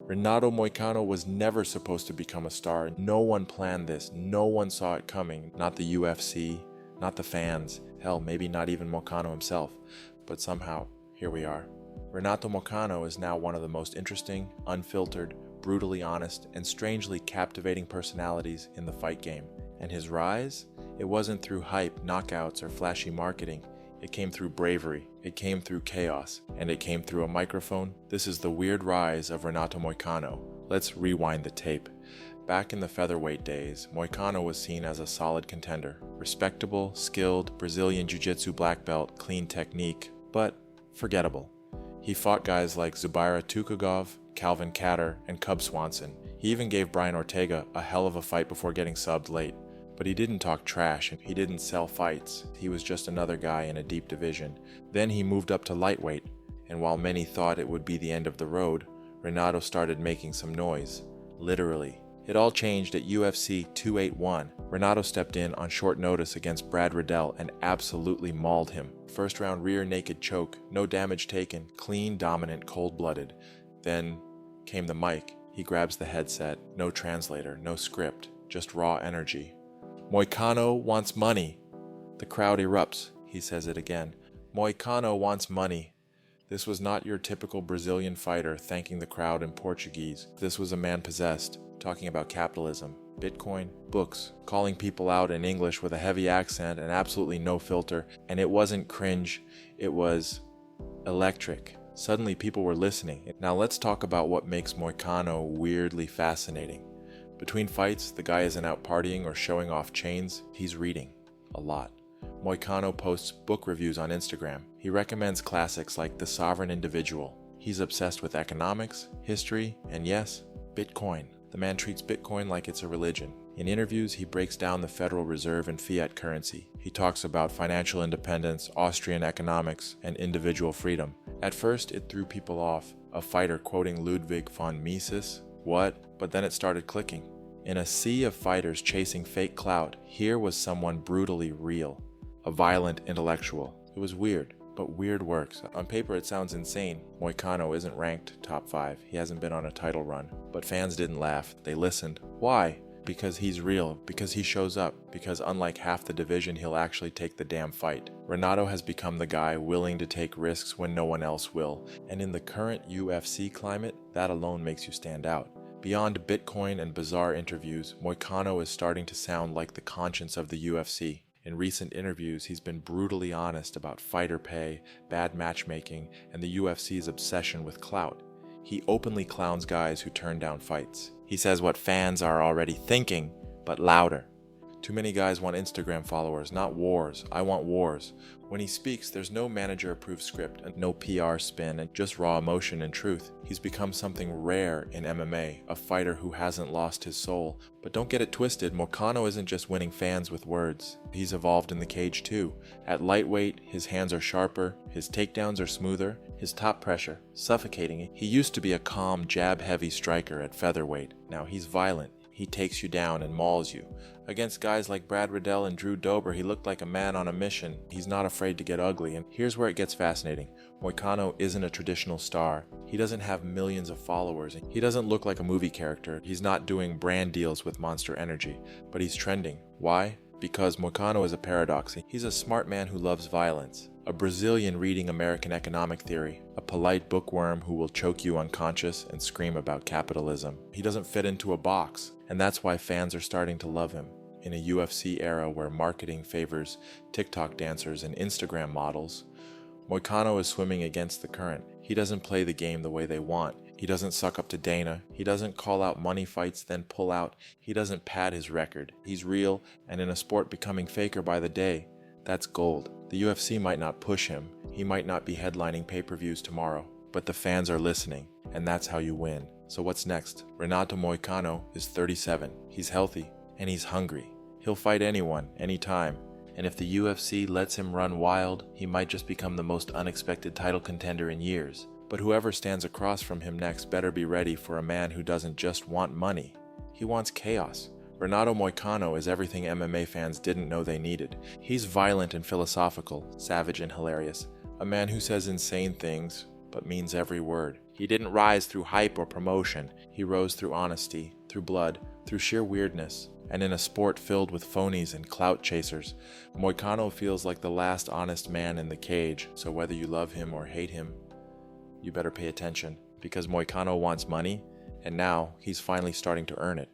Renato Moicano was never supposed to become a star. No one planned this. No one saw it coming. Not the UFC, not the fans, hell, maybe not even Moicano himself. But somehow, here we are. Renato Moicano is now one of the most interesting, unfiltered, brutally honest, and strangely captivating personalities in the fight game. And his rise? It wasn't through hype, knockouts, or flashy marketing. It came through bravery, it came through chaos, and it came through a microphone. This is the weird rise of Renato Moicano. Let's rewind the tape. Back in the featherweight days, Moicano was seen as a solid contender. Respectable, skilled, Brazilian Jiu-Jitsu black belt, clean technique, but forgettable. He fought guys like Zubaira Tukhugov, Calvin Kattar, and Cub Swanson. He even gave Brian Ortega a hell of a fight before getting subbed late. But he didn't talk trash and he didn't sell fights. He was just another guy in a deep division. Then he moved up to lightweight, and while many thought it would be the end of the road, Renato started making some noise. Literally. It all changed at UFC 281. Renato stepped in on short notice against Brad Riddell and absolutely mauled him. First round rear naked choke, no damage taken, clean, dominant, cold-blooded. Then came the mic. He grabs the headset, no translator, no script, just raw energy. Moicano wants money. The crowd erupts. He says it again. Moicano wants money. This was not your typical Brazilian fighter thanking the crowd in Portuguese. This was a man possessed, talking about capitalism, Bitcoin, books, calling people out in English with a heavy accent and absolutely no filter. And it wasn't cringe, it was electric. Suddenly people were listening. Now let's talk about what makes Moicano weirdly fascinating. Between fights, the guy isn't out partying or showing off chains, he's reading. A lot. Moicano posts book reviews on Instagram. He recommends classics like The Sovereign Individual. He's obsessed with economics, history, and yes, Bitcoin. The man treats Bitcoin like it's a religion. In interviews, he breaks down the Federal Reserve and fiat currency. He talks about financial independence, Austrian economics, and individual freedom. At first, it threw people off. A fighter quoting Ludwig von Mises. What? But then it started clicking. In a sea of fighters chasing fake clout, here was someone brutally real. A violent intellectual. It was weird, but weird works. On paper it sounds insane. Moicano isn't ranked top 5. He hasn't been on a title run. But fans didn't laugh. They listened. Why? Because he's real, because he shows up, because unlike half the division, he'll actually take the damn fight. Renato has become the guy willing to take risks when no one else will, and in the current UFC climate, that alone makes you stand out. Beyond Bitcoin and bizarre interviews, Moicano is starting to sound like the conscience of the UFC. In recent interviews, he's been brutally honest about fighter pay, bad matchmaking, and the UFC's obsession with clout. He openly clowns guys who turn down fights. He says what fans are already thinking, but louder. Too many guys want Instagram followers, not wars. I want wars. When he speaks, there's no manager-approved script, and no PR spin, and just raw emotion and truth. He's become something rare in MMA, a fighter who hasn't lost his soul. But don't get it twisted, Moicano isn't just winning fans with words. He's evolved in the cage too. At lightweight, his hands are sharper, his takedowns are smoother, his top pressure, suffocating. He used to be a calm, jab-heavy striker at featherweight. Now he's violent. He takes you down and mauls you. Against guys like Brad Riddell and Drew Dober, he looked like a man on a mission. He's not afraid to get ugly, and here's where it gets fascinating. Moicano isn't a traditional star. He doesn't have millions of followers. He doesn't look like a movie character. He's not doing brand deals with Monster Energy, but he's trending. Why? Because Moicano is a paradox. He's a smart man who loves violence. A Brazilian reading American economic theory, a polite bookworm who will choke you unconscious and scream about capitalism. He doesn't fit into a box, and that's why fans are starting to love him. In a UFC era where marketing favors TikTok dancers and Instagram models, Moicano is swimming against the current. He doesn't play the game the way they want. He doesn't suck up to Dana. He doesn't call out money fights then pull out. He doesn't pad his record. He's real, and in a sport becoming faker by the day, that's gold. The UFC might not push him. He might not be headlining pay-per-views tomorrow, but the fans are listening, and that's how you win. So what's next? Renato Moicano is 37. He's healthy, and he's hungry. He'll fight anyone, anytime. And if the UFC lets him run wild, he might just become the most unexpected title contender in years. But whoever stands across from him next better be ready for a man who doesn't just want money. He wants chaos. Renato Moicano is everything MMA fans didn't know they needed. He's violent and philosophical, savage and hilarious. A man who says insane things, but means every word. He didn't rise through hype or promotion. He rose through honesty, through blood, through sheer weirdness. And in a sport filled with phonies and clout chasers, Moicano feels like the last honest man in the cage. So whether you love him or hate him, you better pay attention, because Moicano wants money, and now he's finally starting to earn it.